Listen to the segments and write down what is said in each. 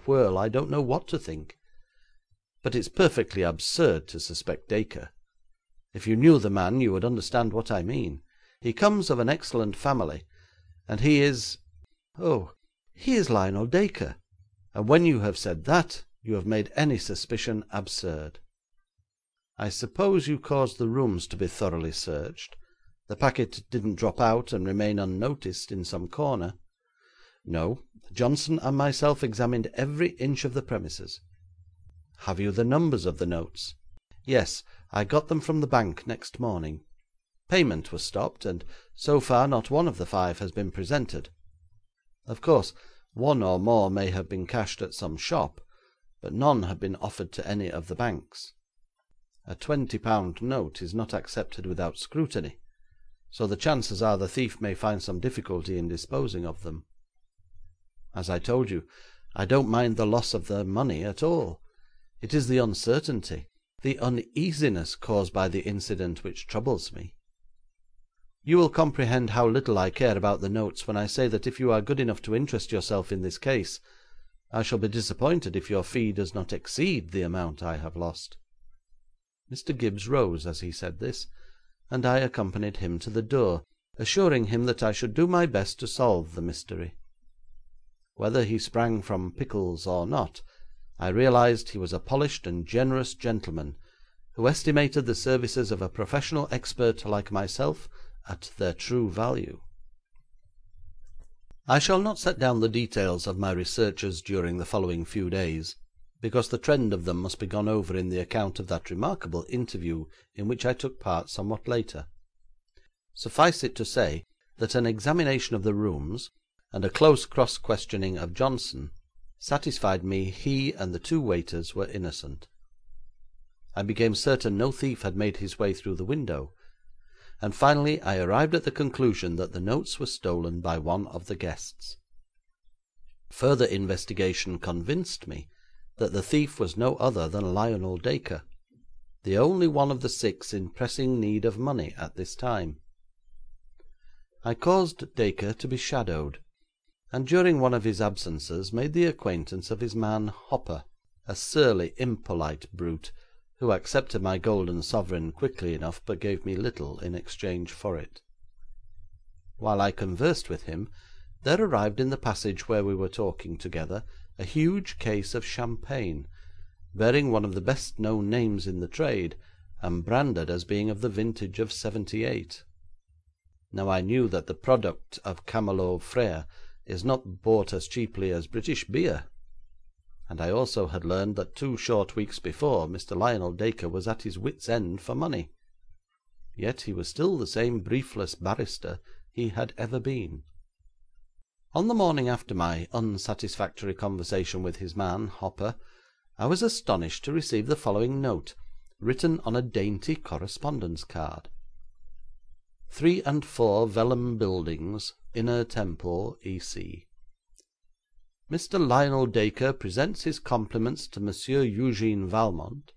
whirl I don't know what to think. But it's perfectly absurd to suspect Dacre. If you knew the man you would understand what I mean. He comes of an excellent family, and he is Lionel Dacre, and when you have said that you have made any suspicion absurd. I suppose you caused the rooms to be thoroughly searched. The packet didn't drop out and remain unnoticed in some corner. No, Johnson and myself examined every inch of the premises. Have you the numbers of the notes? Yes, I got them from the bank next morning. Payment was stopped, and so far not one of the 5 has been presented. Of course, one or more may have been cashed at some shop, but none have been offered to any of the banks. A £20 note is not accepted without scrutiny, so the chances are the thief may find some difficulty in disposing of them. As I told you, I don't mind the loss of the money at all. It is the uncertainty, the uneasiness caused by the incident which troubles me. You will comprehend how little I care about the notes when I say that if you are good enough to interest yourself in this case, I shall be disappointed if your fee does not exceed the amount I have lost. Mr. Gibbs rose as he said this, and I accompanied him to the door, assuring him that I should do my best to solve the mystery. Whether he sprang from pickles or not, I realized he was a polished and generous gentleman, who estimated the services of a professional expert like myself at their true value. I shall not set down the details of my researches during the following few days, because the trend of them must be gone over in the account of that remarkable interview in which I took part somewhat later. Suffice it to say that an examination of the rooms, and a close cross-questioning of Johnson, satisfied me he and the 2 waiters were innocent. I became certain no thief had made his way through the window, and finally I arrived at the conclusion that the notes were stolen by one of the guests. Further investigation convinced me that the thief was no other than Lionel Dacre, the only one of the 6 in pressing need of money at this time. I caused Dacre to be shadowed, and during one of his absences made the acquaintance of his man Hopper, a surly, impolite brute, who accepted my golden sovereign quickly enough, but gave me little in exchange for it. While I conversed with him, there arrived in the passage where we were talking together a huge case of champagne, bearing one of the best known names in the trade, and branded as being of the vintage of '78. Now I knew that the product of Camelot Frères is not bought as cheaply as British beer, and I also had learned that 2 short weeks before Mr. Lionel Dacre was at his wits' end for money. Yet he was still the same briefless barrister he had ever been. On the morning after my unsatisfactory conversation with his man Hopper, I was astonished to receive the following note, written on a dainty correspondence card: 3 and 4 Vellum Buildings, Inner Temple, E.C. Mr. Lionel Dacre presents his compliments to Monsieur Eugene Valmont,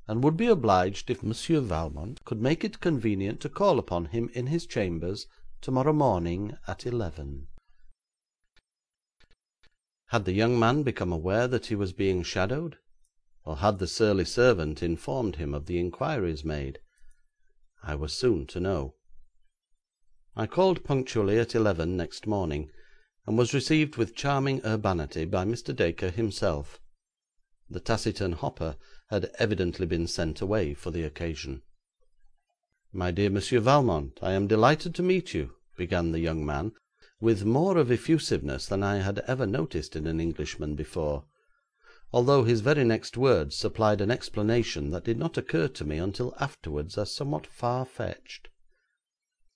and would be obliged if Monsieur Valmont could make it convenient to call upon him in his chambers tomorrow morning at 11. Had the young man become aware that he was being shadowed, or had the surly servant informed him of the inquiries made? I was soon to know. I called punctually at 11 next morning, and was received with charming urbanity by Mr. Dacre himself. The taciturn Hopper had evidently been sent away for the occasion. "My dear Monsieur Valmont, I am delighted to meet you," began the young man, with more of effusiveness than I had ever noticed in an Englishman before, although his very next words supplied an explanation that did not occur to me until afterwards as somewhat far-fetched.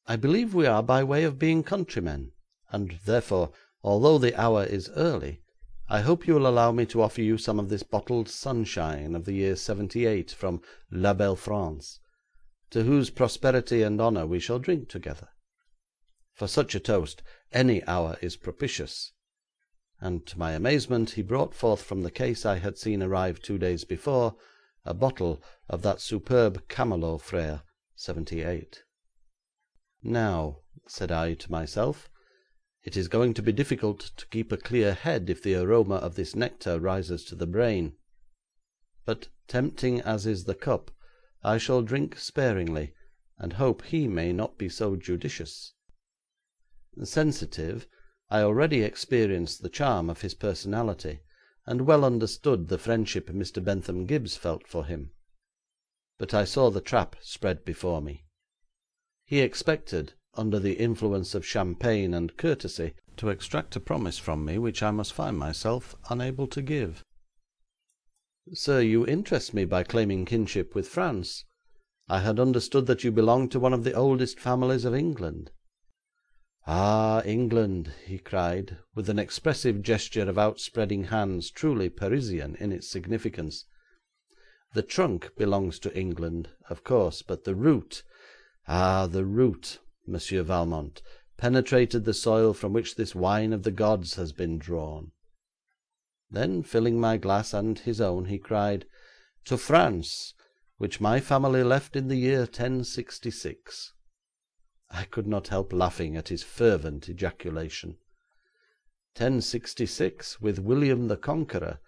"I believe we are by way of being countrymen, and therefore, although the hour is early, I hope you will allow me to offer you some of this bottled sunshine of the year '78 from La Belle France, to whose prosperity and honour we shall drink together. For such a toast any hour is propitious," and to my amazement he brought forth from the case I had seen arrive 2 days before a bottle of that superb Camelot Frères '78. "Now," said I to myself, It is going to be difficult to keep a clear head if the aroma of this nectar rises to the brain. But tempting as is the cup, I shall drink sparingly, and hope he may not be so judicious. Sensitive, I already experienced the charm of his personality, and well understood the friendship Mr. Bentham Gibbs felt for him. But I saw the trap spread before me. He expected, under the influence of champagne and courtesy, to extract a promise from me which I must find myself unable to give. "Sir, you interest me by claiming kinship with France. I had understood that you belonged to one of the oldest families of England." "Ah, England!" he cried, with an expressive gesture of outspreading hands truly Parisian in its significance. "The trunk belongs to England, of course, but the root, the root, Monsieur Valmont, penetrated the soil from which this wine of the gods has been drawn." Then, filling my glass and his own, he cried, "To France, which my family left in the year 1066. I could not help laughing at his fervent ejaculation. 1066, with William the Conqueror,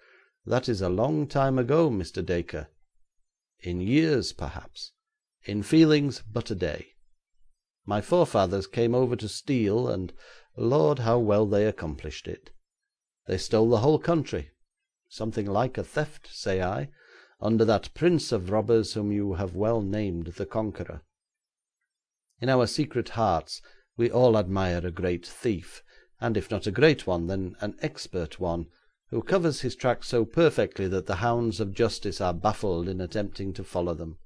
that is a long time ago, Mr. Dacre. In years, perhaps; in feelings, but a day. My forefathers came over to steal, and, Lord, how well they accomplished it. They stole the whole country, something like a theft, say I, under that prince of robbers whom you have well named the Conqueror. In our secret hearts we all admire a great thief, and if not a great one, then an expert one, who covers his tracks so perfectly that the hounds of justice are baffled in attempting to follow them.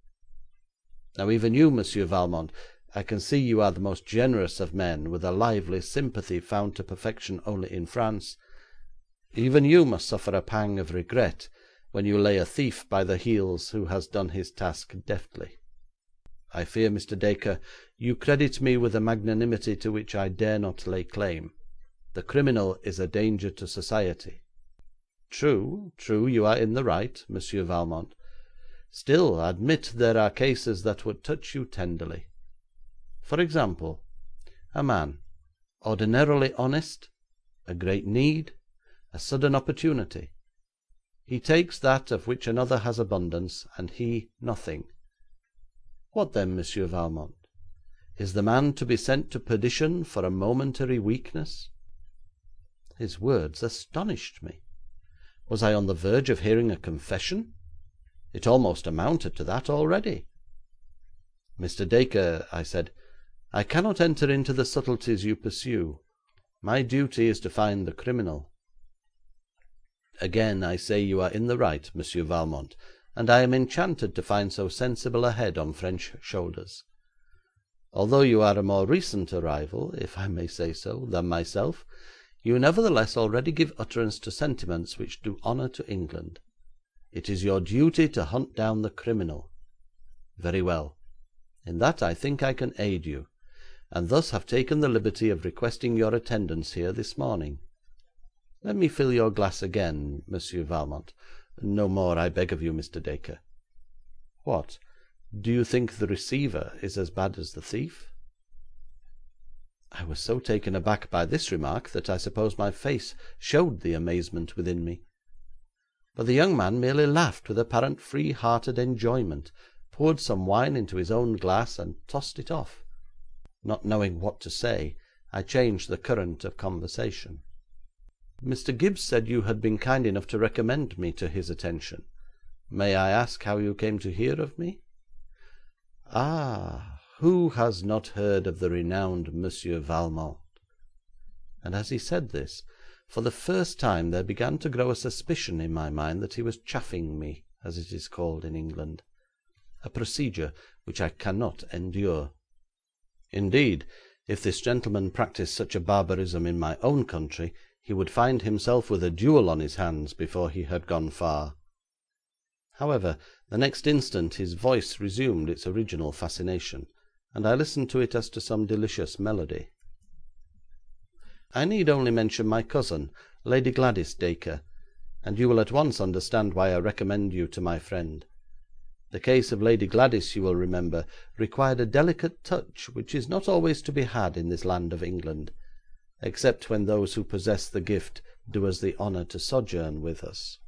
Now even you, Monsieur Valmont, I can see you are the most generous of men, with a lively sympathy found to perfection only in France. Even you must suffer a pang of regret when you lay a thief by the heels who has done his task deftly. I fear, Mr. Dacre, you credit me with a magnanimity to which I dare not lay claim. The criminal is a danger to society." True, you are in the right, Monsieur Valmont. Still, admit there are cases that would touch you tenderly. For example, a man, ordinarily honest, a great need, a sudden opportunity. He takes that of which another has abundance, and he nothing. What then, Monsieur Valmont? Is the man to be sent to perdition for a momentary weakness? His words astonished me. Was I on the verge of hearing a confession? It almost amounted to that already. "Mr. Dacre," I said, "I cannot enter into the subtleties you pursue. My duty is to find the criminal." "Again I say you are in the right, Monsieur Valmont, and I am enchanted to find so sensible a head on French shoulders. Although you are a more recent arrival, if I may say so, than myself, you nevertheless already give utterance to sentiments which do honour to England. It is your duty to hunt down the criminal. Very well. In that I think I can aid you, and thus have taken the liberty of requesting your attendance here this morning. Let me fill your glass again, Monsieur Valmont. No more, I beg of you, Mr. Dacre. What, do you think the receiver is as bad as the thief?" I was so taken aback by this remark that I suppose my face showed the amazement within me. But the young man merely laughed with apparent free-hearted enjoyment, poured some wine into his own glass, and tossed it off. Not knowing what to say, I changed the current of conversation. "Mr. Gibbs said you had been kind enough to recommend me to his attention. May I ask how you came to hear of me?" "Ah, who has not heard of the renowned Monsieur Valmont?" And as he said this, for the first time there began to grow a suspicion in my mind that he was chaffing me, as it is called in England, a procedure which I cannot endure. Indeed, if this gentleman practised such a barbarism in my own country, he would find himself with a duel on his hands before he had gone far. However, the next instant his voice resumed its original fascination, and I listened to it as to some delicious melody. "I need only mention my cousin, Lady Gladys Dacre, and you will at once understand why I recommend you to my friend. The case of Lady Gladys, you will remember, required a delicate touch which is not always to be had in this land of England. except when those who possess the gift do us the honour to sojourn with us.